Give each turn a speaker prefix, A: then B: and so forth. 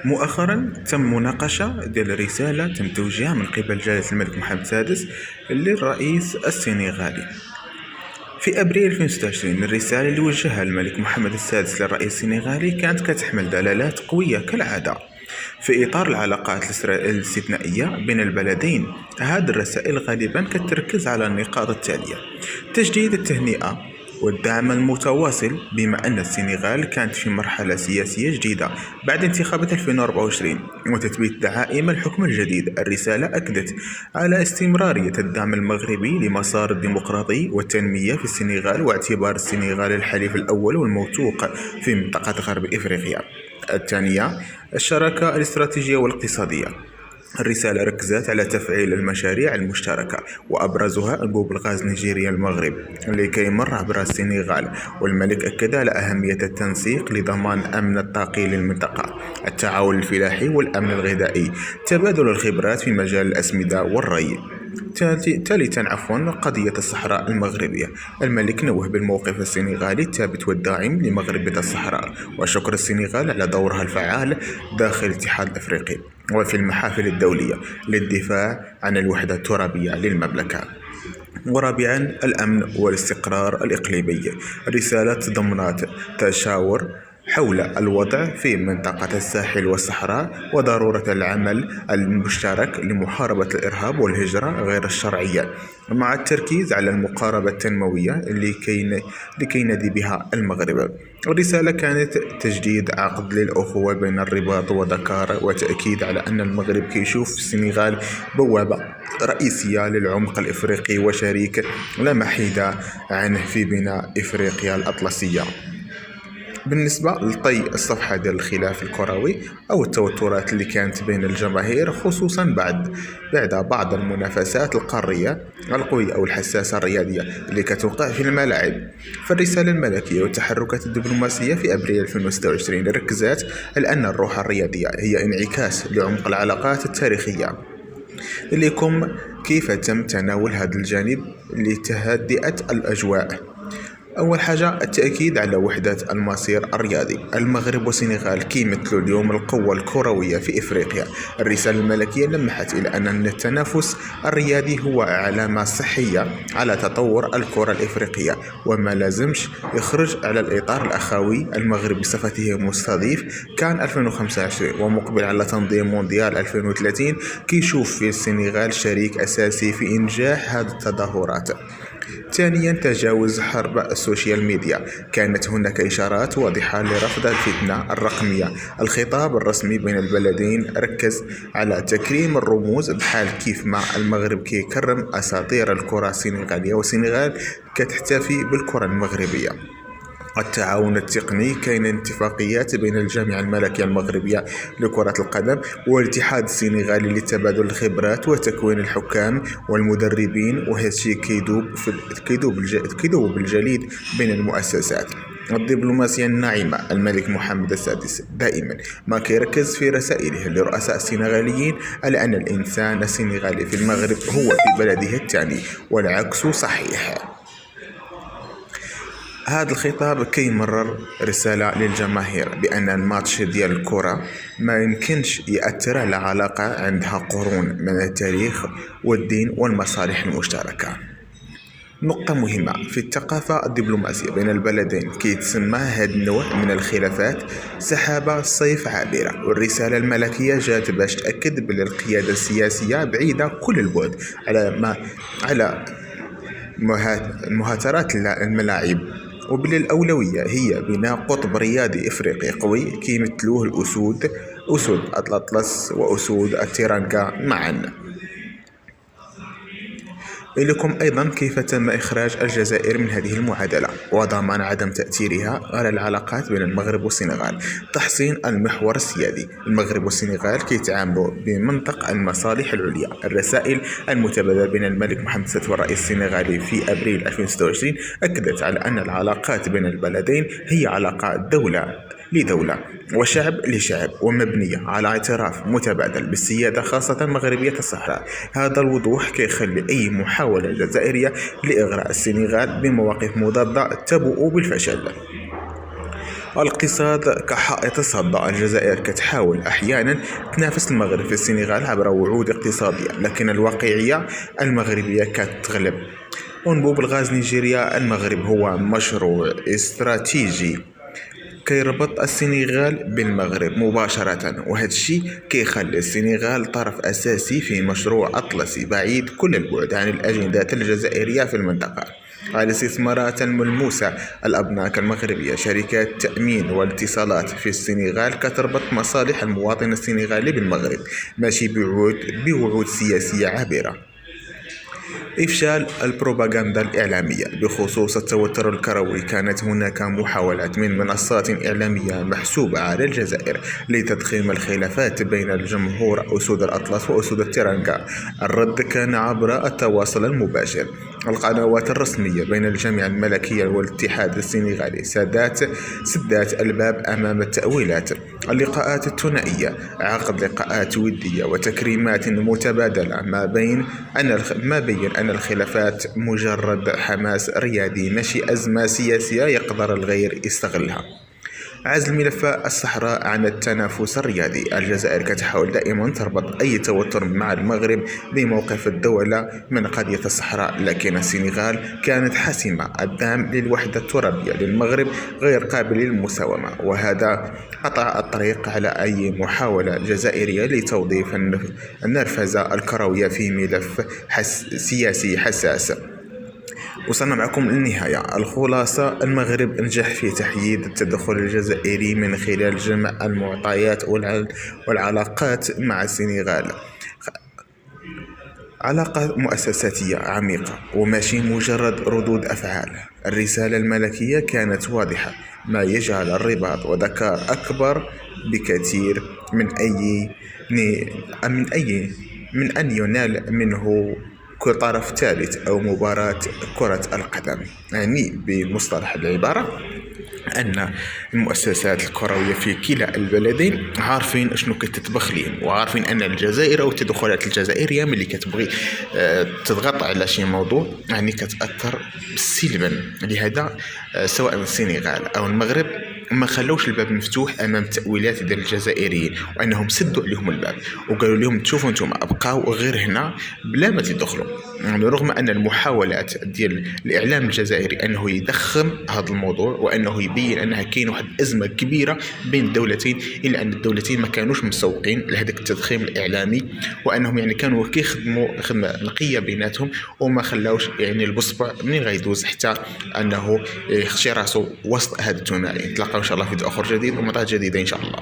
A: مؤخرا تم مناقشة ديال رسالة تم توجيهها من قبل جلالة الملك محمد السادس للرئيس السنغالي في أبريل 2026. الرسالة اللي وجهها الملك محمد السادس للرئيس السنغالي كانت كتحمل دلالات قوية كالعادة في إطار العلاقات الاستثنائية بين البلدين. هذه الرسائل غالبا كتركز على النقاط التالية: تجديد التهنئة والدعم المتواصل، بما أن السنغال كانت في مرحلة سياسية جديدة بعد انتخابات 2024 وتثبيت دعائم الحكم الجديد. الرسالة أكدت على استمرارية الدعم المغربي لمسار الديمقراطية والتنمية في السنغال، واعتبار السنغال الحليف الأول والموثوق في منطقة غرب إفريقيا. الثانية، الشراكة الاستراتيجية والاقتصادية. الرسالة ركزت على تفعيل المشاريع المشتركة وأبرزها أنبوب الغاز نيجيريا المغرب لكي يمر عبر السنغال، والملك أكد على أهمية التنسيق لضمان أمن الطاقي للمنطقة، التعاون الفلاحي والأمن الغذائي، تبادل الخبرات في مجال الأسمدة والري. ثالثا قضية الصحراء المغربية. الملك نوه بالموقف السنغالي الثابت والداعم لمغربية الصحراء، وشكر السنغال على دورها الفعال داخل الاتحاد الأفريقي وفي المحافل الدولية للدفاع عن الوحدة الترابية للمملكة. ورابعا، الأمن والاستقرار الإقليمي. الرسالة تضمنت تشاور حول الوضع في منطقة الساحل والصحراء وضرورة العمل المشترك لمحاربة الإرهاب والهجرة غير الشرعية، مع التركيز على المقاربة التنموية لكي ندي بها المغرب. الرسالة كانت تجديد عقد للأخوة بين الرباط ودكار، وتأكيد على أن المغرب كيشوف السنغال بوابة رئيسية للعمق الإفريقي وشريك لا محيد عنه في بناء إفريقيا الأطلسية. بالنسبة لطي الصفحة ديال الخلاف الكروي أو التوترات اللي كانت بين الجماهير، خصوصا بعد بعض المنافسات القارية القوية أو الحساسة الرياضية اللي كتوقع في الملاعب، فالرسالة الملكية والتحركات الدبلوماسية في أبريل 2026 ركزت على أن الروح الرياضية هي انعكاس لعمق العلاقات التاريخية. إليكم كيف تم تناول هذا الجانب لتهدئة الأجواء؟ أول حاجة، التأكيد على وحدة المصير الرياضي. المغرب والسنغال كيمثلوا اليوم القوة الكروية في إفريقيا. الرسالة الملكية لمحت إلى أن التنافس الرياضي هو علامة صحية على تطور الكرة الإفريقية، وما لازمش يخرج على الإطار الأخوي. المغرب بصفته مستضيف كان 2025 ومقبل على تنظيم مونديال 2030 كيشوف في السنغال شريك أساسي في إنجاح هذه التظاهرات. ثانيا، تجاوز حرب السوشيال ميديا. كانت هناك إشارات واضحة لرفض الفتنة الرقمية. الخطاب الرسمي بين البلدين ركز على تكريم الرموز، بحال كيف ما المغرب كيكرم أساطير الكرة السنغالية والسنغال كتحتفي بالكرة المغربية. التعاون التقني. كاين اتفاقيات بين الجامعة الملكية المغربية لكرة القدم والاتحاد السنغالي لتبادل الخبرات وتكوين الحكام والمدربين، وهذا الشيء كيدوب بالجليد بين المؤسسات. الدبلوماسية الناعمة. الملك محمد السادس دائما ما كيركز في رسائله لرؤساء السنغاليين على أن الإنسان السنغالي في المغرب هو في بلده الثاني والعكس صحيح. هذا الخطاب كيمرر رسالة للجماهير بأن الماتش ديال الكرة ما يمكنش يأثر على علاقة عندها قرون من التاريخ والدين والمصالح المشتركة. نقطة مهمة في الثقافة الدبلوماسية بين البلدين، كيتسمى هذا النوع من الخلافات سحابة صيف عابرة، والرسالة الملكية جات باش تأكد بأن القيادة السياسية بعيدة كل البعد على مهاترات الملاعب، وبل الأولوية هي بناء قطب رياضي إفريقي قوي كيمثلوه الأسود، أسود الأطلس وأسود التيرانغا معا. إليكم أيضا كيف تم إخراج الجزائر من هذه المعادلة وضمان عدم تأثيرها على العلاقات بين المغرب والسنغال. تحسين المحور السيادي. المغرب والسنغال كيتعاملوا بمنطق المصالح العليا. الرسائل المتبادلة بين الملك محمد السادس والرئيس السنغالي في أبريل 2026 أكدت على أن العلاقات بين البلدين هي علاقات دولة لدولة وشعب لشعب، ومبنية على اعتراف متبادل بالسيادة خاصة مغربية الصحراء. هذا الوضوح كيخلي أي محاولة جزائرية لإغراء السنغال بمواقف مضادة تبوء بالفشل. الاقتصاد كحائط صد. الجزائر كتحاول أحيانا تنافس المغرب في السنغال عبر وعود اقتصادية، لكن الواقعية المغربية كتغلب. أنبوب الغاز نيجيريا. المغرب هو مشروع استراتيجي كيربط السنغال بالمغرب مباشرة، وهذا الشيء كيخلي السنغال طرف أساسي في مشروع أطلسي بعيد كل البعد عن الأجندات الجزائرية في المنطقة. الاستثمارات الملموسة. الأبناك المغربية، شركات تأمين والاتصالات في السنغال كتربط مصالح المواطن السنغالي بالمغرب، ماشي بوعود سياسية عابرة. إفشال البروباغندا الإعلامية بخصوص التوتر الكروي. كانت هناك محاولات من منصات إعلامية محسوبة على الجزائر لتضخيم الخلافات بين الجمهور أسود الأطلس وأسود التيرانغا. الرد كان عبر التواصل المباشر. القنوات الرسمية بين الجامعة الملكية والاتحاد السنغالي سدات الباب أمام التأويلات. اللقاءات الثنائية. عقد لقاءات ودية وتكريمات متبادلة ما بين أن الخلافات مجرد حماس رياضي ماشي أزمة سياسية يقدر الغير يستغلها. عزل ملف الصحراء عن التنافس الرياضي. الجزائر كتحاول دائما تربط أي توتر مع المغرب بموقف الدولة من قضية الصحراء، لكن السنغال كانت حاسمة. الدعم للوحدة الترابية للمغرب غير قابل للمساومة، وهذا قطع الطريق على أي محاولة جزائرية لتوظيف النرفزة الكروية في ملف سياسي حساس. وصلنا معكم للنهاية. الخلاصة: المغرب نجح في تحييد التدخل الجزائري من خلال جمع المعطيات والعلاقات مع السنغال. علاقة مؤسساتية عميقة وماشي مجرد ردود أفعال. الرسالة الملكية كانت واضحة، ما يجعل الرباط وذكر أكبر بكثير من أن ينال منه كطرف ثالث أو مباراة كرة القدم. يعني بمصطلح العبارة أن المؤسسات الكروية في كلا البلدين عارفين شنو كتطبخ ليهم، وعارفين أن الجزائر أو التدخلات الجزائرية ملي كتبغي تضغط على شي موضوع يعني كتأثر سلبا. لهذا سواء السنغال أو المغرب ما خلوش الباب مفتوح امام التأويلات ديال الجزائريين، وانهم سدوا عليهم الباب وقالوا لهم تشوفوا نتوما ابقاو غير هنا بلا ما تدخلوا. يعني رغم ان المحاولات ديال الاعلام الجزائري انه يضخم هذا الموضوع وانه يبين انها كاين واحد ازمه كبيره بين الدولتين، الا ان الدولتين ما كانوش مسوقين لهذاك التضخيم الاعلامي، وانهم يعني كانوا كيخدموا خدمه نقيه بيناتهم وما خلاوش يعني البصبع منين غيدوز حتى انه يخشي راسو وسط هذا الثنائي. نتلاقاو ان شاء الله في فيديو اخر جديد ومطات جديده ان شاء الله.